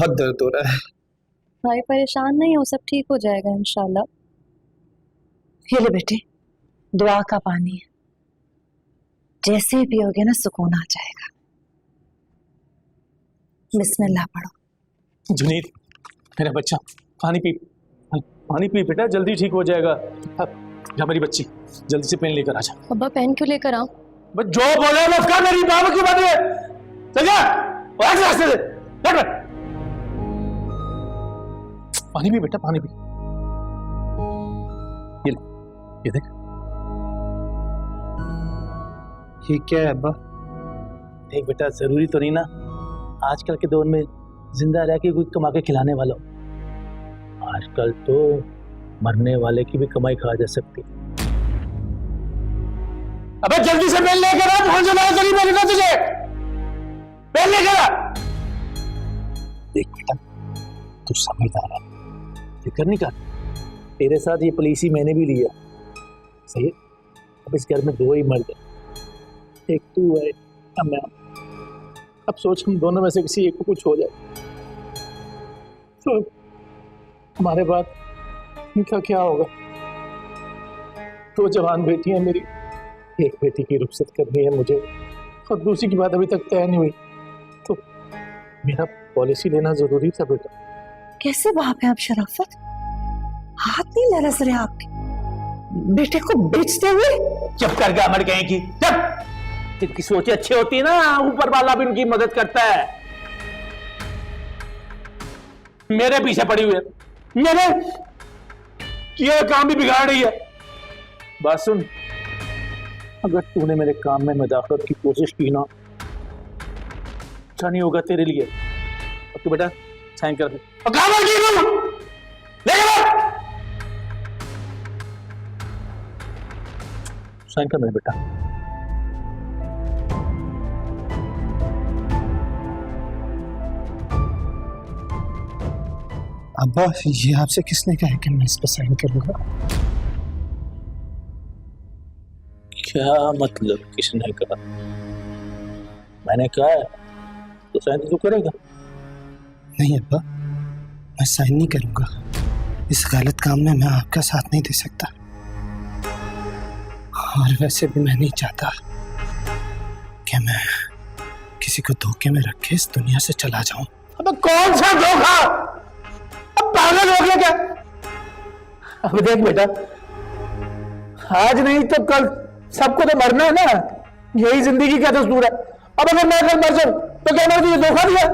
बहुत दर्द हो रहा है। भाई परेशान नहीं हो, सब ठीक हो जाएगा इंशाल्लाह। ये ले बेटे, दुआ का पानी है, जैसे ही पियोगे ना सुकून आ जाएगा। बिस्मिल्लाह पढ़ो। जुनीद मेरा बच्चा, पानी पी, पानी पी बेटा, जल्दी ठीक हो जाएगा। जा मेरी बच्ची, जल्दी से पेन लेकर आ जा। अब्बा पेन क्यों लेकर आओ? बस जो बोले ना उसका, मेरी बाबू की बात है। चल जा, रास्ते से बैठ। पानी पी बेटा, पानी पी। ये देख, ये क्या है अब्बा? देख बेटा, जरूरी तो नहीं ना आजकल के दौर में जिंदा रह के कोई कमा के खिलाने वाला हो। आजकल तो मरने वाले की भी कमाई खा जा सकती। अबे जल्दी से बेल लेकर आ, फोन चला जल्दी, मैंने कहा तुझे बेल लेकर आ। देख बेटा, तू समझदार है, फिक्र नहीं कर। तेरे साथ ये पॉलिसी मैंने भी लिया, सही है। अब इस घर में दो ही मर्द है, एक तू है, अब मैं। अब सोच हम दोनों में से किसी एक को कुछ हो जाए तो हमारे बाद इनका क्या होगा? दो जवान बेटी है मेरी, एक बेटी की रुखसत करनी है मुझे और दूसरी की बात अभी तक तय नहीं हुई, तो मेरा पॉलिसी लेना जरूरी था बेटा। कैसे बाप है आप शराफत, हाथ नहीं लरस रहे आपके बेटे को बेचते हुए। चुप कर गया मर गए की, जब जिनकी सोचें अच्छी होती है ना, ऊपर वाला भी उनकी मदद करता है। मेरे पीछे पड़ी हुई है, मेरे ये काम भी बिगाड़ रही है। बात सुन, अगर तूने मेरे काम में मदाखलत की कोशिश की ना, अच्छा नहीं होगा तेरे लिए। अब तू बेटा साइन कर दे और काम की साइन कर मेरे बेटा। अब्बा ये आपसे किसने कहा कि मैं इस पर साइन करूंगा? क्या मतलब किसने कहा? मैंने कहा है तो साइन तो करेगा। नहीं अब्बा, मैं साइन नहीं करूंगा। इस गलत काम में मैं आपका साथ नहीं दे सकता, और वैसे भी मैं नहीं चाहता कि मैं किसी को धोखे में रख के इस दुनिया से चला जाऊं। अब कौन सा धोखा? अब पागल हो गया क्या? अब देख बेटा, आज नहीं तो कल सबको तो मरना है ना, यही जिंदगी का दस्तूर है। अब अगर मैं कल मर जाऊं तो क्या मैंने तुझे धोखा दिया?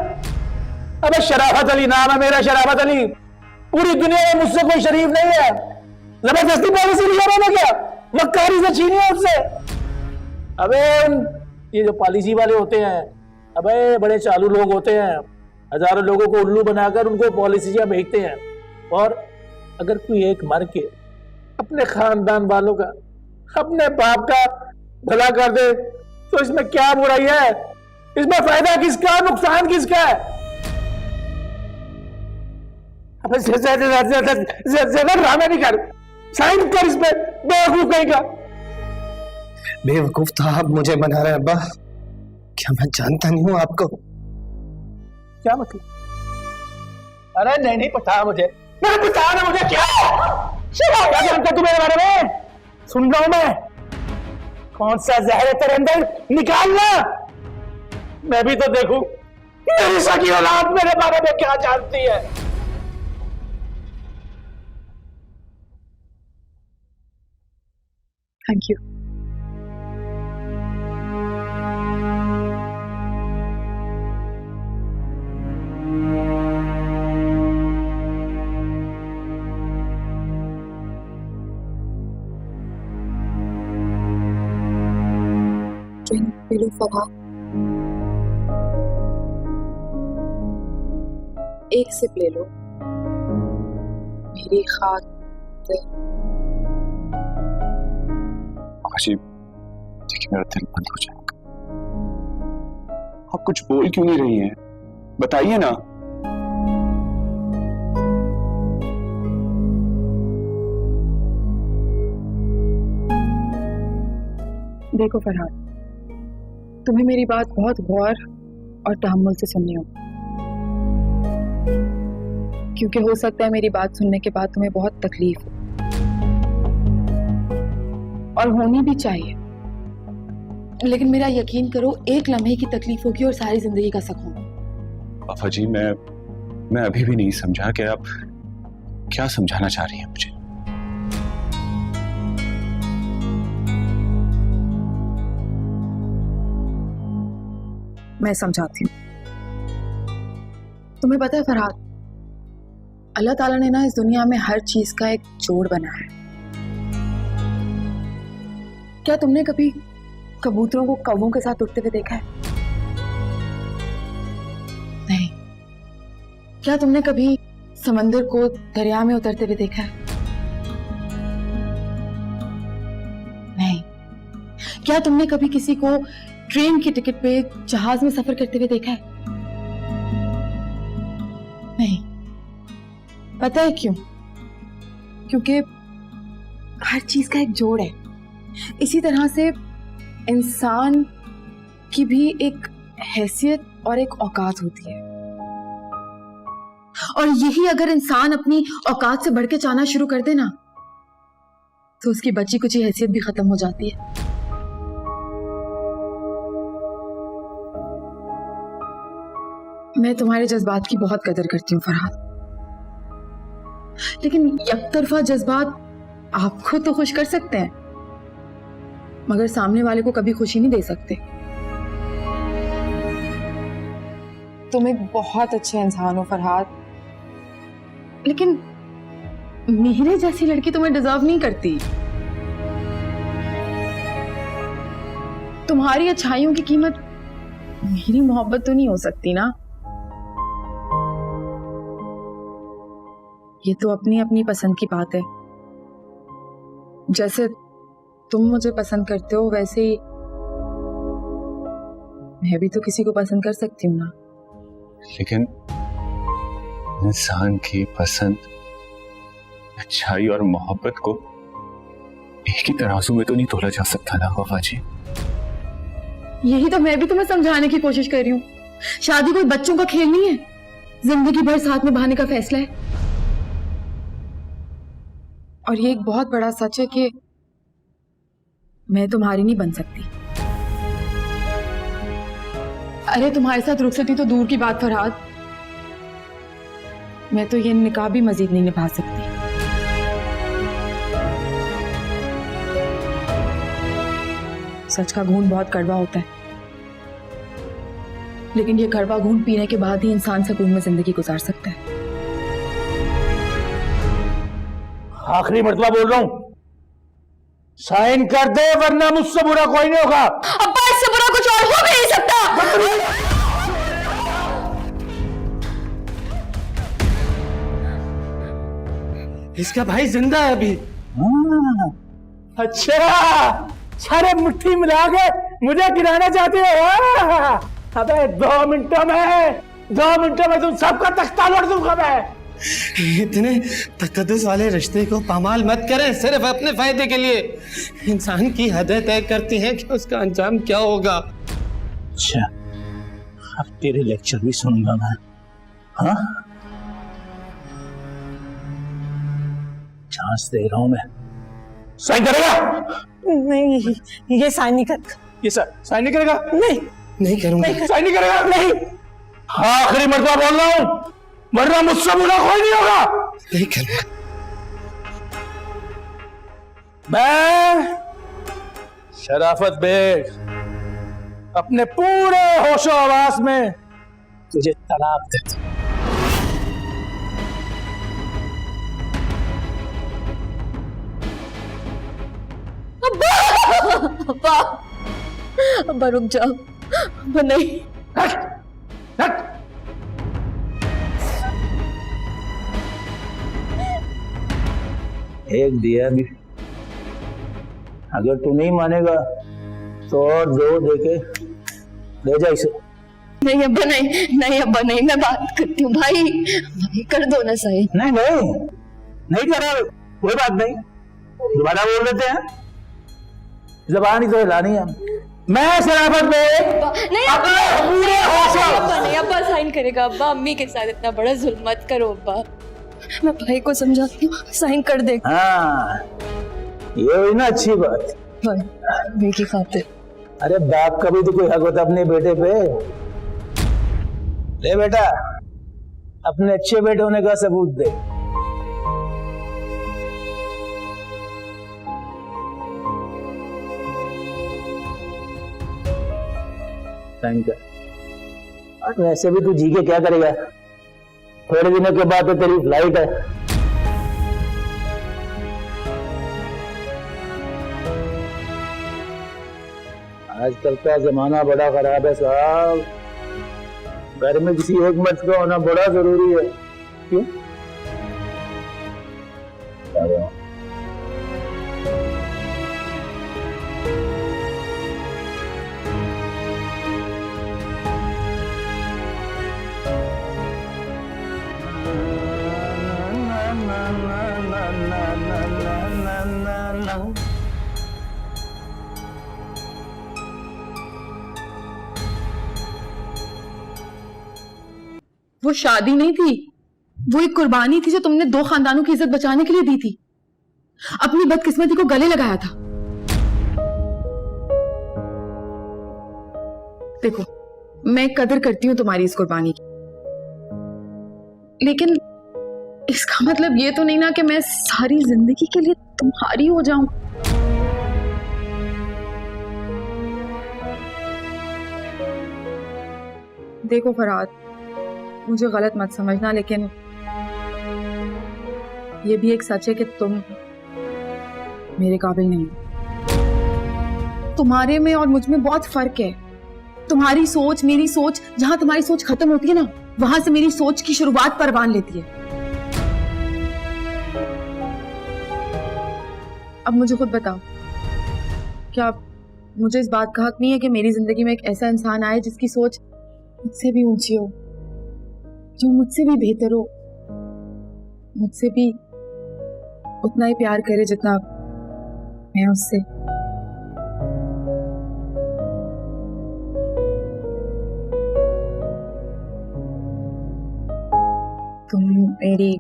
अबे शराफत अली नाम है मेरा, शराफत अली। पूरी दुनिया में मुझसे कोई शरीफ नहीं है। जबरदस्ती पॉलिसी लिया मैंने क्या? मक्कारी से छीनी है उससे। अबे ये जो पॉलिसी वाले होते हैं, अबे बड़े चालू लोग होते हैं, हजारों लोगों को उल्लू बनाकर उनको पॉलिसियां भेजते हैं। और अगर कोई एक मर के अपने खानदान वालों का, अपने बाप का भला कर दे तो इसमें क्या बुराई है? इसमें फायदा किसका, नुकसान किसका है? अबे ज्यादा ड्रामा नहीं कर, साइन कर इस पे, बेवकूफ कहीं का। बेवकूफ तो आप मुझे बना रहे हैं अब्बा। क्या मैं जानता नहीं हूँ आपको? क्या मतलब? अरे नहीं नहीं पता मुझे, नहीं पता ना मुझे। क्या क्या जानता तू मेरे बारे में? सुन रहा हूं मैं, कौन सा जहर है तेरे अंदर, निकालना। मैं भी तो देखूं मेरी सगी औलाद मेरे बारे में क्या जानती है। Thank you. Drink P low Farhan, एक सिप ले लो मेरी खातिर। अजीब, देखिए मेरा दिल बंद हो जाएगा। आप कुछ बोल क्यों नहीं रही हैं? बताइए ना। देखो फरहान, तुम्हें मेरी बात बहुत गौर और तहम्मुल से सुननी होगी। क्योंकि हो सकता है मेरी बात सुनने के बाद तुम्हें बहुत तकलीफ हो, और होनी भी चाहिए। लेकिन मेरा यकीन करो, एक लम्हे की तकलीफ होगी और सारी जिंदगी का सुकून। पापा जी, मैं अभी भी नहीं समझा कि आप क्या समझाना चाह रही हैं मुझे। मैं समझाती हूँ। तुम्हें पता है फरहाद, अल्लाह ताला ने ना इस दुनिया में हर चीज का एक जोड़ बनाया है। क्या तुमने कभी कबूतरों को कौवों के साथ उड़ते हुए देखा है? नहीं। क्या तुमने कभी समंदर को दरिया में उतरते हुए देखा है? नहीं। क्या तुमने कभी किसी को ट्रेन की टिकट पे जहाज में सफर करते हुए देखा है? नहीं। पता है क्यों? क्योंकि हर चीज का एक जोड़ है। इसी तरह से इंसान की भी एक हैसियत और एक औकात होती है, और यही अगर इंसान अपनी औकात से बढ़ के चाहना शुरू कर दे ना, तो उसकी बची कुची हैसियत भी खत्म हो जाती है। मैं तुम्हारे जज्बात की बहुत कदर करती हूँ फरहाद, लेकिन एकतरफा जज्बात आपको तो खुश कर सकते हैं, मगर सामने वाले को कभी खुशी नहीं दे सकते। तुम एक बहुत अच्छे इंसान हो फरहाद, लेकिन मेरे जैसी लड़की तुम्हें डिजर्व नहीं करती। तुम्हारी अच्छाइयों की कीमत मेरी मोहब्बत तो नहीं हो सकती ना। ये तो अपनी अपनी पसंद की बात है। जैसे तुम मुझे पसंद करते हो, वैसे ही मैं भी तो किसी को पसंद कर सकती हूँ ना। लेकिन इंसान की पसंद, अच्छाई और मोहब्बत को एक ही तराजू में तो नहीं तोला जा सकता ना वफा जी। यही तो मैं भी तुम्हें समझाने की कोशिश कर रही हूँ। शादी कोई बच्चों का खेल नहीं है, जिंदगी भर साथ में बहाने का फैसला है। और ये एक बहुत बड़ा सच है कि मैं तुम्हारी नहीं बन सकती। अरे तुम्हारे साथ रुखसती तो दूर की बात फरहाद, मैं तो ये निकाह भी मजीद नहीं निभा सकती। सच का घूंट बहुत कड़वा होता है, लेकिन ये कड़वा घूंट पीने के बाद ही इंसान सुकून में जिंदगी गुजार सकता है। आखिरी मरतबा बोल रहा हूं, साइन कर दे वरना मुझसे बुरा कोई नहीं होगा। अब्बा, इससे बुरा कुछ और हो भी नहीं सकता। इसका भाई जिंदा है अभी। अच्छा, सारे मुट्ठी मिला के मुझे गिराना चाहते हो? अबे 2 मिनटों में तुम सबका तख्ता लौट दूंगा मैं। इतने तकद्दुस वाले रिश्ते को पामाल मत करें सिर्फ अपने फायदे के लिए। इंसान की हदें तय करती हैं कि उसका अंजाम क्या होगा। अच्छा, अब तेरे लेक्चर भी सुनूंगा मैं। हाँ, चांस दे रहा हूं मैं। साइन करेगा? नहीं, ये साइन नहीं कर। ये साइन नहीं करेगा? नहीं करूंगा। साइन नहीं करेगा? नहीं। आखिरी मरतबा बोल रहा हूं, वरना मुझसे बुरा कोई नहीं होगा। नहीं करूंगा। मैं शराफत बेग अपने पूरे होशो आवास में तुझे तलाक देता हूं। अब्बा, अब्बा रुक जाओ। अब्बा नहीं। हट। एक दिया भी, अगर तू नहीं मानेगा तो और 2 देके ले जा इसे। नहीं अब्बा, नहीं अब्बा, नहीं। मैं बात करती हूँ भाई कर दो ना सही। नहीं करा, कोई बात नहीं, दोबारा बोल देते हैं। जबान ही तो हिलानी है, मैं शराफत में नहीं पूरे अब्बा नहीं, अब्बा साइन करेगा। अब्बा अम्मी के साथ इतना बड़ा जुल्म मत करो अब्बा। मैं भाई को समझाती हूँ, साइन कर दे। हाँ, ये हुई ना अच्छी बात। भाई की खातिर। अरे बाप का भी तो कोई हक होता अपने बेटे पे। ले बेटा, अपने अच्छे बेटे होने का सबूत दे। Thank you. और वैसे भी तू जी के क्या करेगा, थोड़े दिनों के बाद तो तेरी फ्लाइट है। आजकल का जमाना बड़ा खराब है साहब, घर में किसी एक मर्द का होना बड़ा जरूरी है। क्यों? वो शादी नहीं थी, वो एक कुर्बानी थी जो तुमने दो खानदानों की इज्जत बचाने के लिए दी थी। अपनी बदकिस्मती को गले लगाया था। देखो, मैं कदर करती हूं तुम्हारी इस कुर्बानी की, लेकिन इसका मतलब ये तो नहीं ना कि मैं सारी जिंदगी के लिए तुम्हारी हो जाऊं। देखो फरहाद, मुझे गलत मत समझना, लेकिन ये भी एक सच है कि तुम मेरे काबिल नहीं हो। तुम्हारे में और मुझ में बहुत फर्क है। तुम्हारी सोच, मेरी सोच, जहां तुम्हारी सोच खत्म होती है ना, वहां से मेरी सोच की शुरुआत परवान लेती है। अब मुझे खुद बताओ, क्या मुझे इस बात का हक नहीं है कि मेरी जिंदगी में एक ऐसा इंसान आए जिसकी सोच मुझसे भी ऊंची हो, जो मुझसे भी बेहतर हो, मुझसे भी उतना ही प्यार करे जितना मैं उससे। तुम मेरी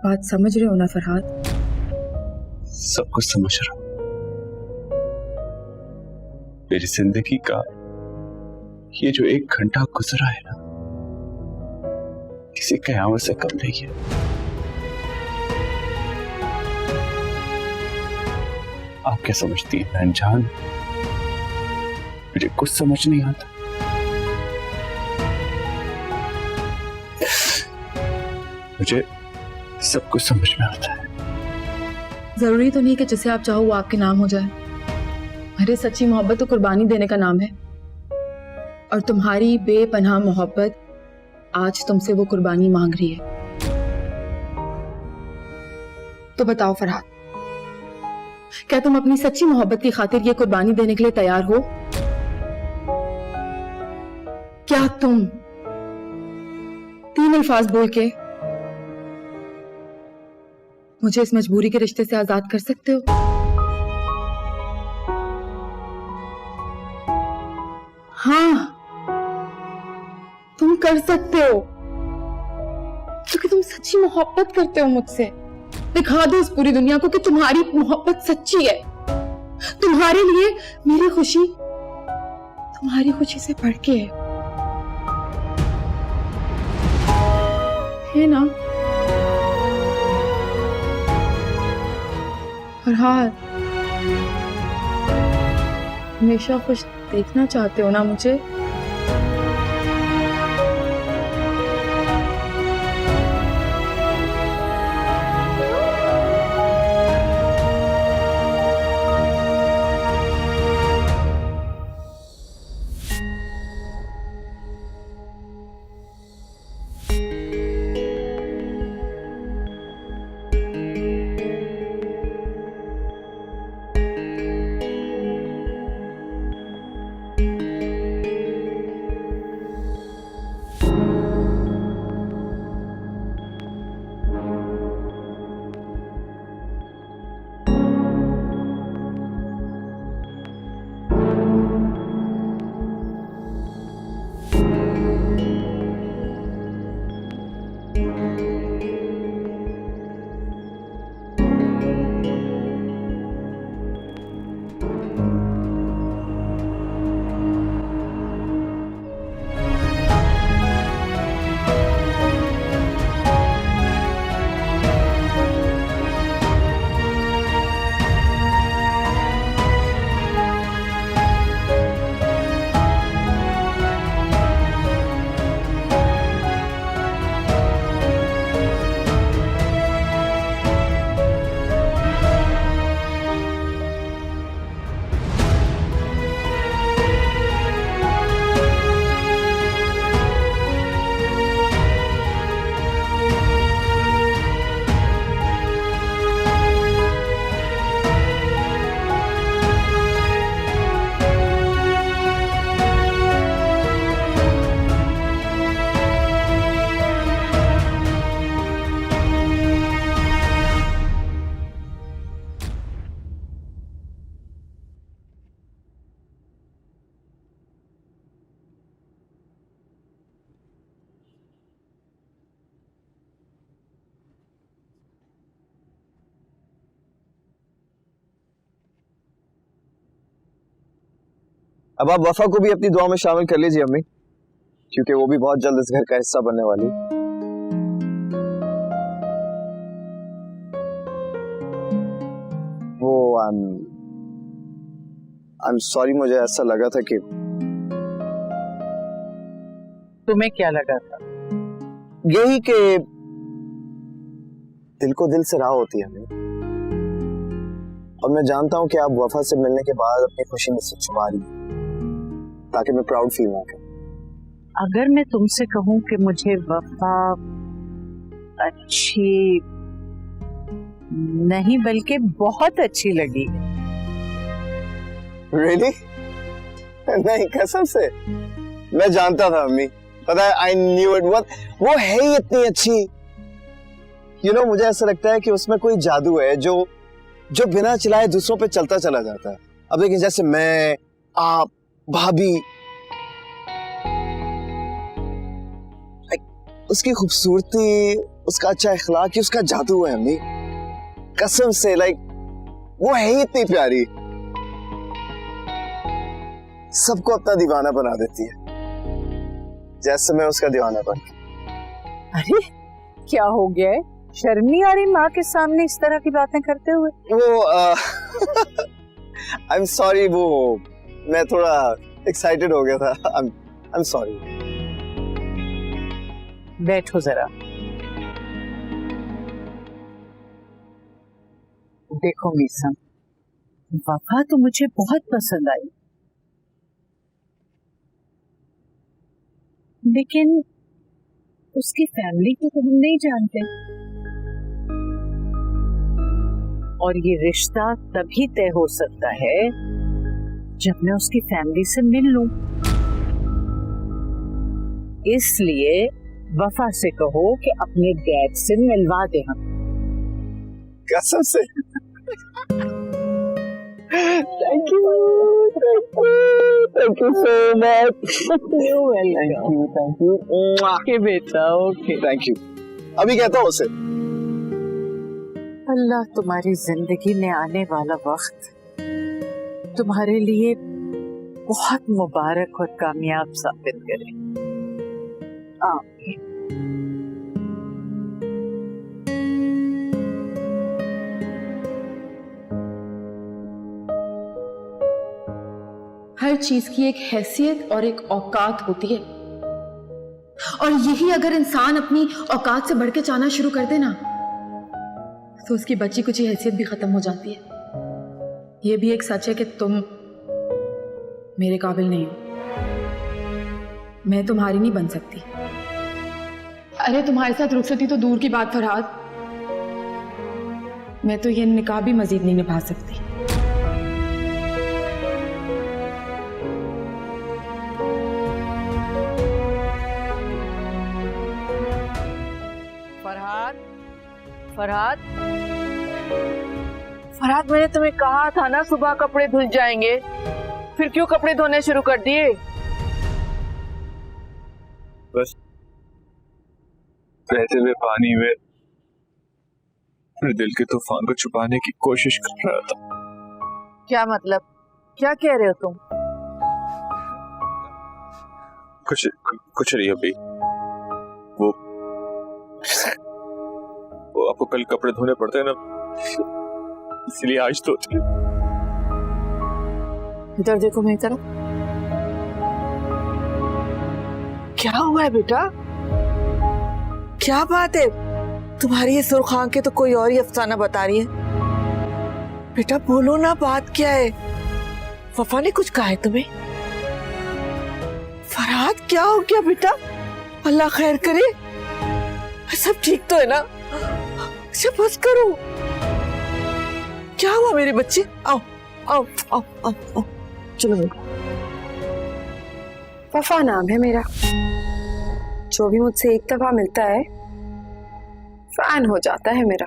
बात समझ रहे हो ना फरहाद? सब कुछ समझ रहा हूं। मेरी जिंदगी का ये जो एक घंटा गुजरा है ना, किसी कयामत से कम नहीं है। आप क्या समझती हैं मैं अनजान? मुझे कुछ समझ नहीं आता। मुझे सब कुछ समझ में आता है। जरूरी तो नहीं कि जिसे आप चाहो वो आपके नाम हो जाए। अरे सच्ची मोहब्बत तो कुर्बानी देने का नाम है, और तुम्हारी बेपनाह मोहब्बत आज तुमसे वो कुर्बानी मांग रही है। तो बताओ फरहाद, क्या तुम अपनी सच्ची मोहब्बत की खातिर ये कुर्बानी देने के लिए तैयार हो? क्या तुम 3 अल्फाज बोल के मुझे इस मजबूरी के रिश्ते से आजाद कर सकते हो? हाँ, तुम कर सकते हो, क्योंकि तुम सच्ची मोहब्बत करते हो मुझसे। दिखा दो इस पूरी दुनिया को कि तुम्हारी मोहब्बत सच्ची है। तुम्हारे लिए मेरी खुशी तुम्हारी खुशी से बढ़ के है ना फरहाद? हमेशा खुश देखना चाहते हो ना मुझे? अब आप वफा को भी अपनी दुआ में शामिल कर लीजिए अम्मी, क्योंकि वो भी बहुत जल्द इस घर का हिस्सा बनने वाली। वो आई एम सॉरी, मुझे ऐसा लगा था कि। तुम्हें क्या लगा था? यही कि दिल को दिल से राह होती है हमें, और मैं जानता हूं कि आप वफा से मिलने के बाद अपनी खुशी मुझसे छुपा रही हैं ताकि मैं प्राउड फील ना करूं। अगर मैं तुमसे कहूं कि मुझे वफा अच्छी नहीं बल्कि बहुत अच्छी लगी। Really? नहीं, कसम से मैं जानता था अम्मी, पता है, I knew it। वो है ही इतनी अच्छी। मुझे ऐसा लगता है कि उसमें कोई जादू है जो बिना चलाए दूसरों पे चलता चला जाता है। अब देखिए, जैसे मैं, आप, भाभी, उसकी खूबसूरती, उसका अच्छा इखलाक, उसका जादू है अम्मी, कसम से। वो है ही इतनी प्यारी, सबको अपना दीवाना बना देती है, जैसे मैं उसका दीवाना बन। अरे क्या हो गया है? शर्म नहीं आ रही माँ के सामने इस तरह की बातें करते हुए? वो आई एम सॉरी, वो मैं थोड़ा एक्साइटेड हो गया था। I am sorry. बैठो जरा। देखो मीसा, वफा तो मुझे बहुत पसंद आई, लेकिन उसकी फैमिली को तो हम नहीं जानते, और ये रिश्ता तभी तय हो सकता है जब मैं उसकी फैमिली से मिल लूं। इसलिए वफा से कहो कि अपने डैड से मिलवा दे हम। कसम से? Thank you so much. Thank you okay बेटा, ओके। Thank you. अभी कहता हूँ उसे। अल्लाह तुम्हारी जिंदगी में आने वाला वक्त तुम्हारे लिए बहुत मुबारक और कामयाब साबित करे। आमीन। हर चीज की एक हैसियत और एक औकात होती है, और यही अगर इंसान अपनी औकात से बढ़ के चाहना शुरू कर दे ना, तो उसकी बची कुची हैसियत भी खत्म हो जाती है। ये भी एक सच है कि तुम मेरे काबिल नहीं हो, मैं तुम्हारी नहीं बन सकती। अरे तुम्हारे साथ रुखसती तो दूर की बात फरहाद, मैं तो ये निकाह भी मजीद नहीं निभा सकती। फरहाद, फरहाद, मैंने तुम्हें कहा था ना सुबह कपड़े धुल जाएंगे, फिर क्यों कपड़े धोने शुरू कर दिए? बस बहते हुए पानी में अपने दिल के तूफान को छुपाने की कोशिश कर रहा था। क्या मतलब? क्या कह रहे हो तुम? कुछ नहीं अभी। वो आपको कल कपड़े धोने पड़ते हैं ना, इसलिए आज धोते। इधर देखो मेरी तरफ। क्या हुआ है बेटा? क्या बात है? तुम्हारी ये सुर्ख आंखें तो कोई और ही अफसाना बता रही है। बेटा बोलो ना, बात क्या है? वफा ने कुछ कहा है तुम्हें? फरहाद क्या हो गया बेटा? अल्लाह खैर करे, सब ठीक तो है ना? अच्छा बस करो। क्या हुआ मेरे बच्चे? आओ आओ आओ आओ, आओ। चलो बेटा। वफा नाम है मेरा, जो भी मुझसे एक दफा मिलता है फैन हो जाता है मेरा।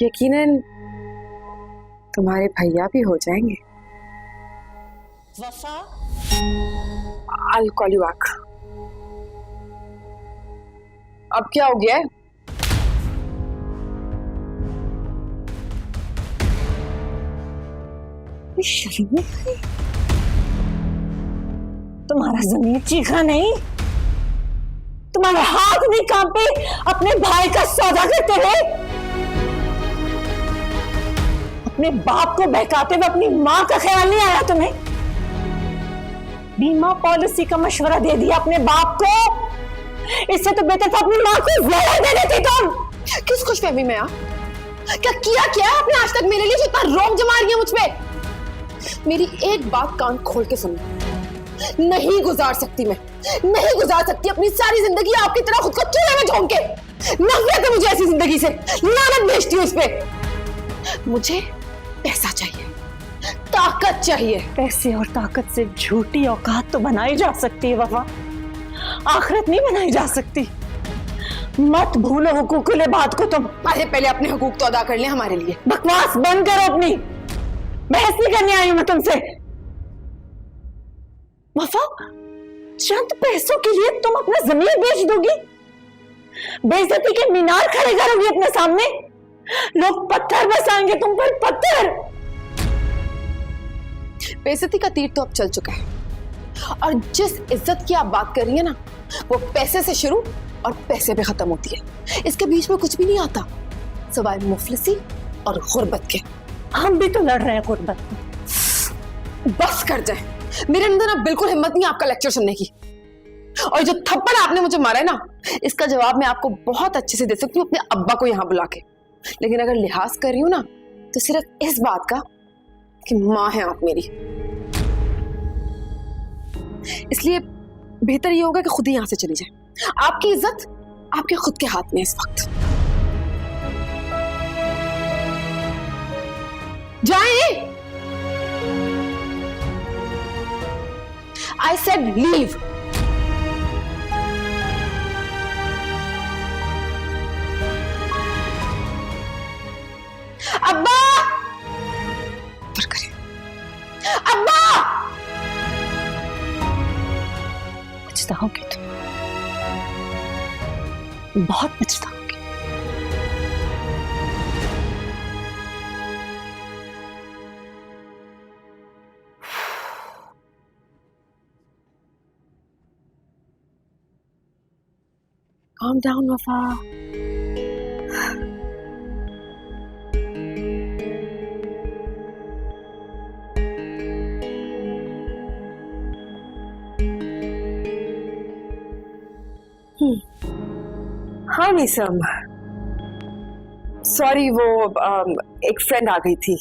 यकीनन तुम्हारे भैया भी हो जाएंगे। वफा, I'll call you back। अब क्या हो गया है? शर्म नहीं। तुम्हारा ज़मीर चीखा नहीं? तुम्हारे हाथ नहीं कांपे अपने भाई का सौदा करते हुए? अपने बाप को बहकाते हुए अपनी माँ का ख्याल नहीं आया तुम्हें? बीमा पॉलिसी का मशवरा दे दिया अपने बाप को। इससे तो बेहतर था अपनी माँ को ज़हर दे देती तुम। किस खुशफहमी में क्या किया क्या है आपने आज तक मेरे लिए जो इतना रोब जमा रही है मुझ पे? मेरी एक बात कान खोल के सुनो, नहीं गुजार सकती मैं, नहीं गुजार सकती अपनी सारी जिंदगी आपकी तरह खुद को चूल्हे में झोंक के। नफरत है मुझे ऐसी जिंदगी से, लानत भेजती हूँ इस पे। मुझे पैसा चाहिए, ताकत चाहिए। पैसे और ताकत से झूठी औकात तो बनाई जा सकती है वफा, आखिरत नहीं बनाई जा सकती। मत भूलो हुकूकुल बात को तुम। अरे पहले अपने हुकूक तो अदा कर ले हमारे लिए। बकवास बंद करो अपनी, बहस नहीं करने आई हूं मैं तुमसे। वफा, चंद पैसों के लिए तुम अपना जमीन बेच दोगी? बेइज्जती के मीनार खड़े करोगी अपने सामने? लोग पत्थर बरसाएंगे तुम पर, पत्थर। बेइज्जती का तीर तो अब चल चुका है, और जिस इज्जत की आप बात कर रही है ना, वो पैसे से शुरू और पैसे पे खत्म होती है। इसके बीच में कुछ भी नहीं आता सिवाय मुफलिसी और गुर्बत के। हम भी तो लड़ रहे हैं गुर्बत में। बस कर जाए, मेरे अंदर ना बिल्कुल हिम्मत नहीं आपका लेक्चर सुनने की। और जो थप्पड़ आपने मुझे मारा है ना, इसका जवाब मैं आपको बहुत अच्छे से दे सकती हूँ अपने अब्बा को यहाँ बुला के। लेकिन अगर लिहाज कर रही हूँ ना, तो सिर्फ इस बात का कि माँ है आप मेरी। इसलिए बेहतर ये होगा कि खुद ही यहां से चली जाए। आपकी इज्जत आपके खुद के हाथ में है इस वक्त। जाए। I said leave. अब्बा, अब्बा, पछताओगे तुम, बहुत पछताओगे। Calm down, Wafa. हाँ निसम, सॉरी वो एक फ्रेंड आ गई थी।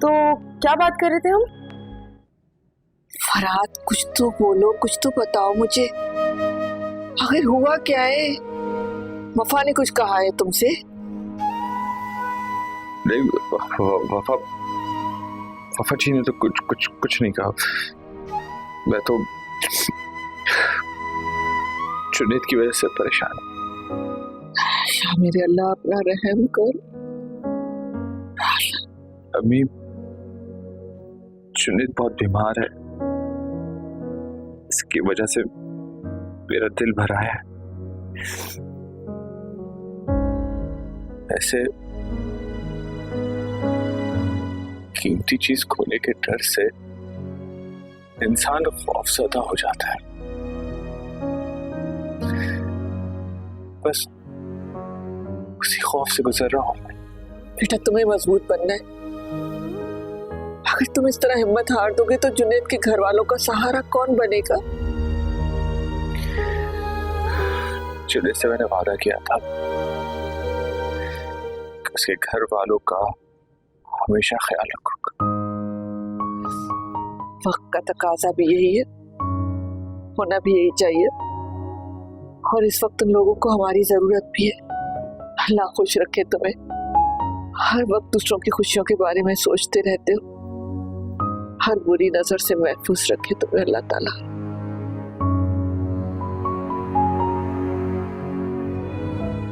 तो क्या बात कर रहे थे हम? फरहाद, कुछ तो बोलो, कुछ तो बताओ मुझे। आखिर हुआ क्या है? वफा ने कुछ कहा है तुमसे? नहीं, वफा जी ने तो कुछ नहीं कहा। मैं तो जुनैद की वजह से परेशान हूँ। या मेरे अल्लाह, अपना रहम कर। अम्मी, जुनैद बहुत बीमार है, इसकी वजह से मेरा दिल भरा है। ऐसे कीमती चीज खोने के डर से इंसान खौफजदा हो जाता है। बस उसी खौफ से गुजर रहा हूं। बेटा, तुम्हें मजबूत बनना है। अगर तुम इस तरह हिम्मत हार दोगे तो जुनैद के घर वालों का सहारा कौन बनेगा? जुनैद से मैंने वादा किया था कि उसके घर वालों का हमेशा ख्याल रखूंगा। वक्त का तकाजा भी यही है, होना भी यही चाहिए। और इस वक्त उन लोगों को हमारी जरूरत भी है। अल्लाह खुश रखे तुम्हें। हर वक्त दूसरों की खुशियों के बारे में सोचते रहते हो। हर बुरी नजर से महफूज रखे तुम्हें अल्लाह ताला।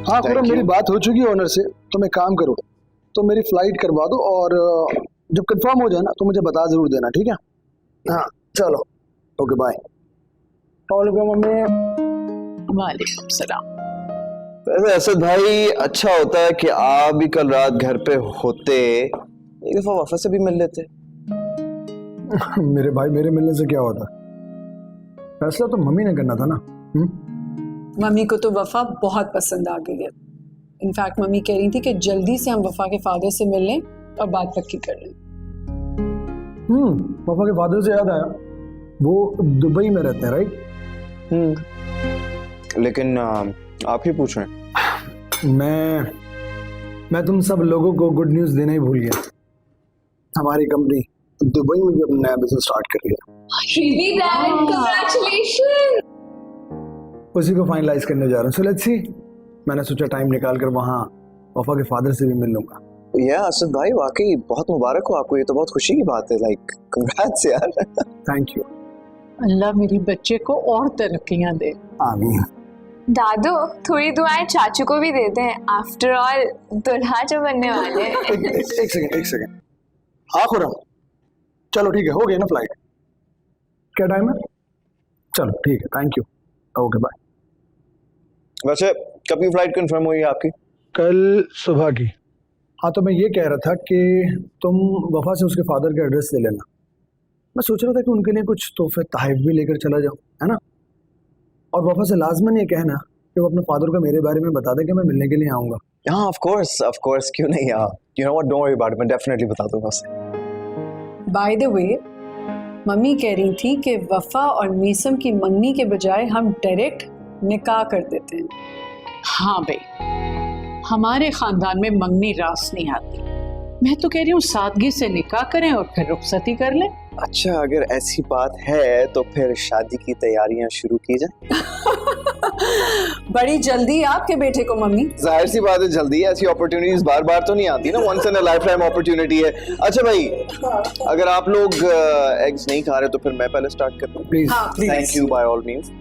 हाँ खुरम, मेरी बात हो चुकी है ओनर से। तुम एक काम करो, तो मेरी फ्लाइट करवा दो और जब कंफर्म हो जाए ना तो मुझे बता जरूर देना, ठीक है? हाँ चलो, ओके बाय। वालेकुम सलाम। वैसे असद भाई, अच्छा होता है कि आप भी कल रात घर पे होते, एक दफा वफा से भी मिल लेते। मेरे भाई, मेरे मिलने से क्या होता? फैसला तो मम्मी ने करना था ना। मम्मी को तो वफा बहुत पसंद आ गई है। इनफैक्ट मम्मी कह रही थी कि जल्दी से हम वफा के फादर से मिल लें और बात पक्की कर लें। पापा के फादर से याद आया, वो दुबई में रहते हैं, राइट? लेकिन आप ही पूछ रहे हैं। मैं तुम सब लोगों को गुड न्यूज़ देना ही भूल गया। हमारी कंपनी दुबई में भी अपना नया बिजनेस स्टार्ट कर लिया। Really, Dad? Congratulations! उसी को फाइनलाइज करने जा रहा हूँ। सो लेट्स सी, मैंने सोचा टाइम निकाल कर वहाँ वफा के फादर से भी मिल लूंगा। असद भाई, वाकई बहुत मुबारक हो आपको, ये तो बहुत खुशी की बात है। लाइक कंग्रेट्स यार। Thank you. अल्लाह मेरी बच्चे को और तरक्कियां दे। आमीन। दादू, थोड़ी दुआएं चाचू को भी दे दें। आफ्टर ऑल दुल्हा जो बनने वाले हैं। एक सेकंड। हाँ खुरम, चलो ठीक है, हो गई ना फ्लाइट? क्या टाइम है? चलो ठीक है, थैंक यू, ओके बाय। वैसे कब की फ्लाइट कंफर्म हुई है आपकी? कल सुबह की। हाँ, तो मैं ये कह रहा था कि तुम वफा से उसके फादर का एड्रेस ले लेना। मैं सोच रहा था कि उनके लिए कुछ तोहफे तहफ भी लेकर चला जाऊँ, है ना? और वफा से लाजमन ये कहना कि वो अपने फादर को मेरे बारे में बता दे कि मैं मिलने के लिए आऊँगा। हाँ, ऑफ कोर्स, क्यों नहीं यार। You know what, don't worry about it, मैं डेफिनेटली बता दूंगा उसे। बाय द वे, मम्मी कह रही थी कि वफा और मीसम की मंगनी के बजाय हम डायरेक्ट निकाह कर देते हैं। हाँ भाई, हमारे खानदान में मंगनी रास नहीं आती। मैं तो कह रही हूँ सादगी से निकाह करें और फिर रुखसती कर लें। अच्छा, अगर ऐसी बात है तो फिर शादी की तैयारियां शुरू की जाए। बड़ी जल्दी आपके बेटे को मम्मी। जाहिर सी बात है, जल्दी है। ऐसी अपॉर्चुनिटीज बार बार तो नहीं आती ना, once in a lifetime opportunity है। अच्छा भाई, अगर आप लोग एग्स नहीं खा रहे तो फिर मैं पहले स्टार्ट करता हूँ। Please. Thank you by all means.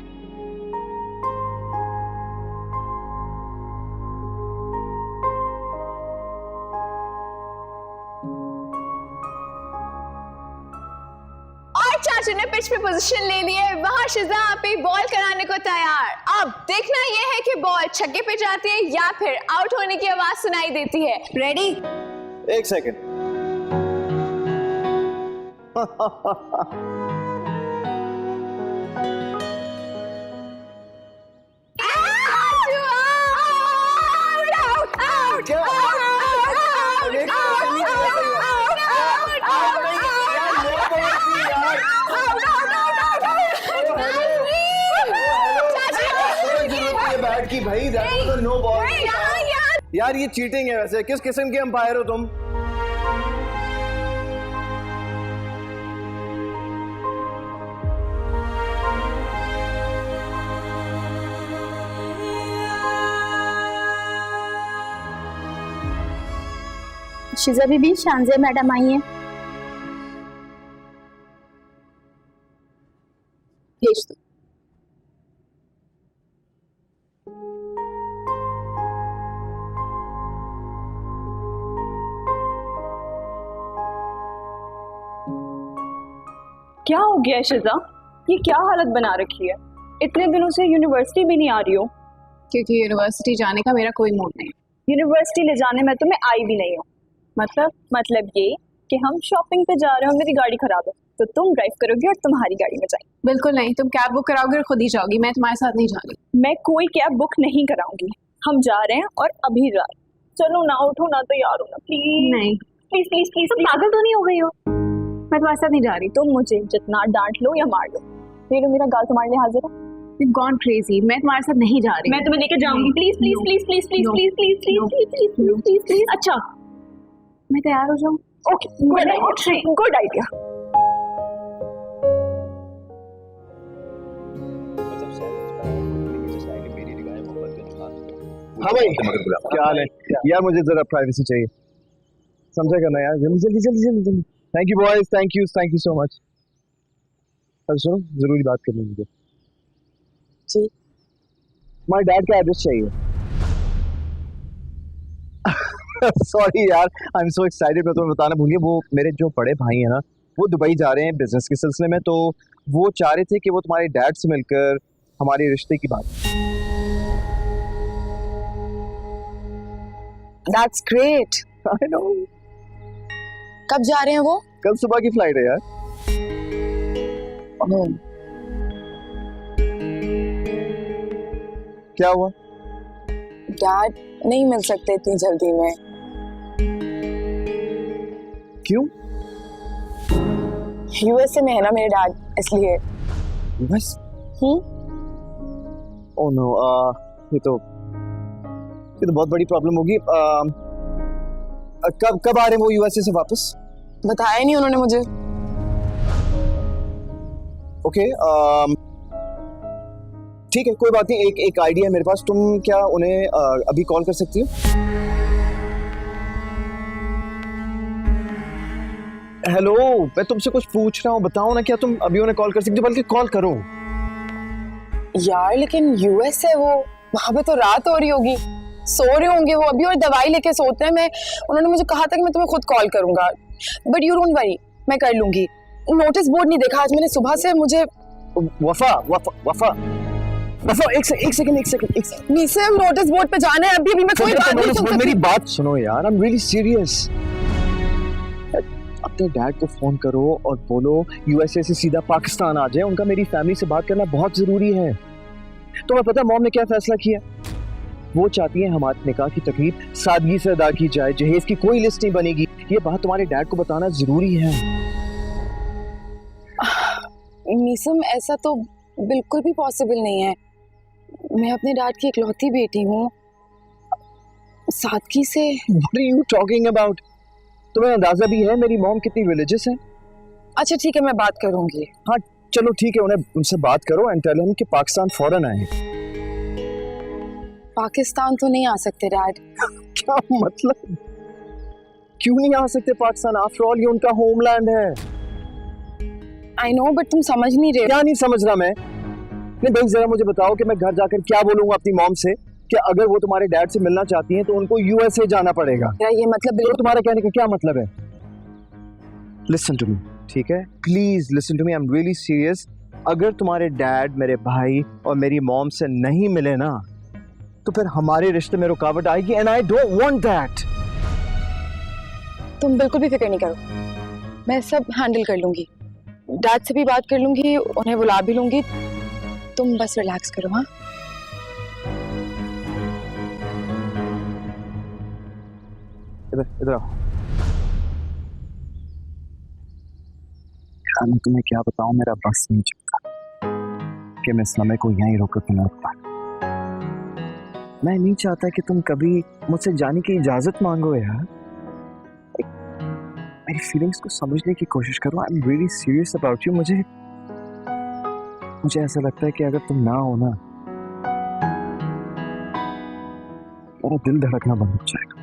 चाचू ने पिच पे पोजीशन ले ली है। वहां शिजा आपी बॉल कराने को तैयार। अब देखना यह है कि बॉल छक्के पे जाती है या फिर आउट होने की आवाज सुनाई देती है। रेडी? एक सेकंड। की भाई, नो बॉल यार, ये चीटिंग है। वैसे किस किस्म के अंपायर हो तुम? शिजा बीबी, शानजिया मैडम आई हैं। भेज दो। क्या हो गया है शिजा? ये क्या हालत बना रखी है? इतने दिनों से यूनिवर्सिटी भी नहीं आ रही हो। क्योंकि यूनिवर्सिटी जाने का मेरा कोई मूड नहीं। यूनिवर्सिटी ले जाने में तो मैं आई भी नहीं हूँ। मतलब ये कि हम शॉपिंग पे जा रहे हो, मेरी गाड़ी खराब है तो तुम ड्राइव करोगी और तुम्हारी गाड़ी में जाएंगे। बिल्कुल नहीं, तुम कैब बुक कराओगे और खुद ही जाओगी, मैं तुम्हारे साथ नहीं जाऊंगी। मैं कोई कैब बुक नहीं कराऊंगी। हम जा रहे हैं और अभी जा रहे हैं। चलो ना, उठो ना, तैयार हो ना प्लीज। नहीं प्लीज प्लीज प्लीज। तुम पागल तो नहीं हो गई हो? मैं तुम्हारे साथ नहीं जा रही। तुम मुझे जितना डांट लो या मार लो, मेरा गाल तुम्हारे लिए हाजिर है। You've gone crazy, मैं तुम्हारे साथ नहीं जा रही। मैं तुम्हें लेकर जाऊंगी। Please please please please please please please please please please please please. अच्छा, मैं तैयार हो जाऊँ? Okay, good idea. हाँ भाई, क्या हाल है यार? मुझे जरा प्राइवेसी चाहिए, समझा करना यार। जल्दी जल्दी जल्दी जल्दी जल्दी। Thank you boys, thank you so much. अब सुनो, जरूरी बात करनी है मुझे। जी, तुम्हारे डैड का एड्रेस चाहिए। सॉरी यार, आई एम सो एक्साइटेड। मैं तुम्हें बताना भूल गया, वो मेरे जो बड़े भाई हैं ना, वो दुबई जा रहे हैं बिजनेस के सिलसिले में, तो वो चाह रहे थे कि वो तुम्हारे डैड से मिलकर हमारे रिश्ते की बात। That's great. I know. कब जा रहे हैं वो? कल सुबह की फ्लाइट है यार। होम। क्या हुआ? डैड नहीं मिल सकते इतनी जल्दी में। क्यों? यूएसए में है ना मेरे डैड, इसलिए। बस ओह नो, ये तो बहुत बड़ी प्रॉब्लम होगी। कब आ रहे हैं वो यूएसए से वापस? बताया नहीं उन्होंने मुझे। ओके, ठीक है, कोई बात नहीं। एक आइडिया है मेरे पास। तुम क्या उन्हें अभी कॉल कर सकती हो? हेलो, मैं तुमसे कुछ पूछ रहा हूँ, बताओ ना, क्या तुम अभी उन्हें कॉल कर सकती हो? बल्कि कॉल करो यार। लेकिन यूएस है वो, वहां पे तो रात हो रही होगी, सो रहे होंगे वो अभी, और दवाई लेके सोते हैं। उन्होंने मुझे कहा था कि मैं तुम्हें खुद कॉल करूंगा, बट यू डोंट वरी, मैं कर लूंगी। नोटिस बोर्ड नहीं देखा आज मैंने सुबह से। मुझे वफा एक सेकंड। नीसम, नोटिस बोर्ड पे जाना है अभी मैं कोई बात नहीं सुन सकती। मेरी बात सुनो यार, आई एम रियली सीरियस। अपने डैड को फोन करो और बोलो यूएसए से सीधा पाकिस्तान आ जाए। उनका मेरी फैमिली से बात करना बहुत जरूरी है। तुम्हें पता मॉम ने क्या फैसला किया? वो चाहती है हमारे निकाह की तकरीब सादगी से अदा की जाए, जहेज की कोई लिस्ट नहीं बनेगी। ये बात तुम्हारे डैड को बताना जरूरी है। नीसम, ऐसा तो बिल्कुल भी पॉसिबल नहीं है। मैं अपने डैड की इकलौती बेटी हूँ। सादगी से What are you talking about? तुम्हें अंदाजा भी है मेरी मॉम कितनी रिलीजियस है? अच्छा ठीक है, मैं बात करूंगी। हाँ चलो ठीक है, उनसे बात करो एंड टेल हिम कि पाकिस्तान फौरन आए। पाकिस्तान तो नहीं आ सकते डैड। क्या मतलब? क्यों नहीं आ सकते पाकिस्तान? आफ्टर ऑल ये उनका होमलैंड है। आई नो, बट तुम समझ नहीं रहे। क्या नहीं समझ रहा मैं? नहीं भाई, जरा मुझे बताओ कि मैं घर जाकर क्या बोलूंगा अपनी मॉम से कि अगर वो तुम्हारे डैड से मिलना चाहती हैं तो उनको यूएसए जाना पड़ेगा। ये मतलब तो तुम्हारा कहने का क्या मतलब है? लिसन टू मी, ठीक है? Please listen to me, I am really serious. अगर तुम्हारे डैड मेरे भाई और मेरी मॉम से नहीं मिले ना तो फिर हमारे रिश्ते में रुकावट आएगी and I don't want that. तुम बिल्कुल भी फिक्र नहीं करो, मैं सब हैंडल कर लूंगी। डैड से भी बात कर लूंगी, उन्हें बुला भी लूंगी। तुम बस रिलैक्स करो। हाँ, इधर आओ। मैं तुम्हें क्या बताऊं, मेरा बस नहीं चलता कि मैं इस लम्हे को यहीं रोक कर ना रख पाऊं। मैं नहीं चाहता कि तुम कभी मुझसे जाने की इजाजत मांगो यार। मेरी फीलिंग्स को समझने की कोशिश करो। आई am really serious about you. मुझे ऐसा लगता है कि अगर तुम ना हो ना, मेरा दिल धड़कना बंद हो जाएगा।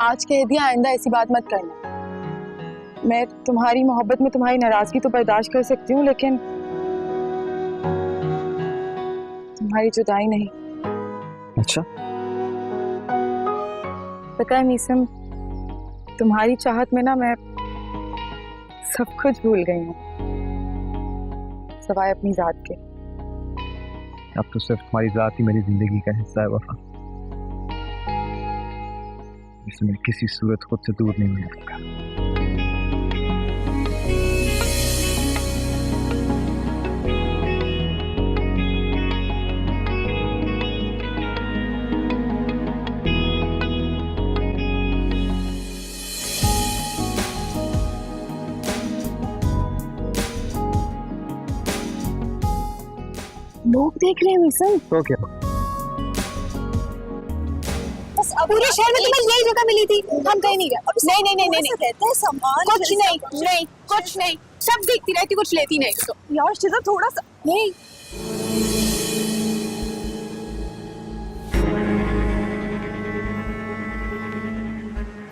आज कह दिया, आइंदा ऐसी बात मत करना। मैं तुम्हारी मोहब्बत में तुम्हारी नाराजगी तो बर्दाश्त कर सकती हूँ, लेकिन तुम्हारी जुदाई नहीं। अच्छा, पता है नीसम, तुम्हारी चाहत में ना मैं सब कुछ भूल गई हूँ सिवाय अपनी जात के। अब तो सिर्फ तुम्हारी जात ही मेरी जिंदगी का हिस्सा है वफा, जिसे मैं किसी सूरत खुद से दूर नहीं हो सकता। लोग देख रहे हैं नीसम। तो क्या? बस पूरे शहर में तुम्हें यही जगह मिली थी, हम कहीं नहीं गए। नहीं नहीं नहीं नहीं, रहते हैं सामान, कुछ नहीं नहीं कुछ नहीं, सब देखती रहती, कुछ लेती नहीं। तो यार शिजा थोड़ा सा नहीं।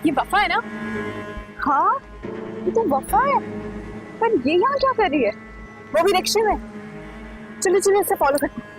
ये वफा है ना? हाँ ये तो वफा है, पर ये यहाँ क्या कर रही है? वो भी रिक्शे में। चलो चलो, इसे फॉलो करते हैं।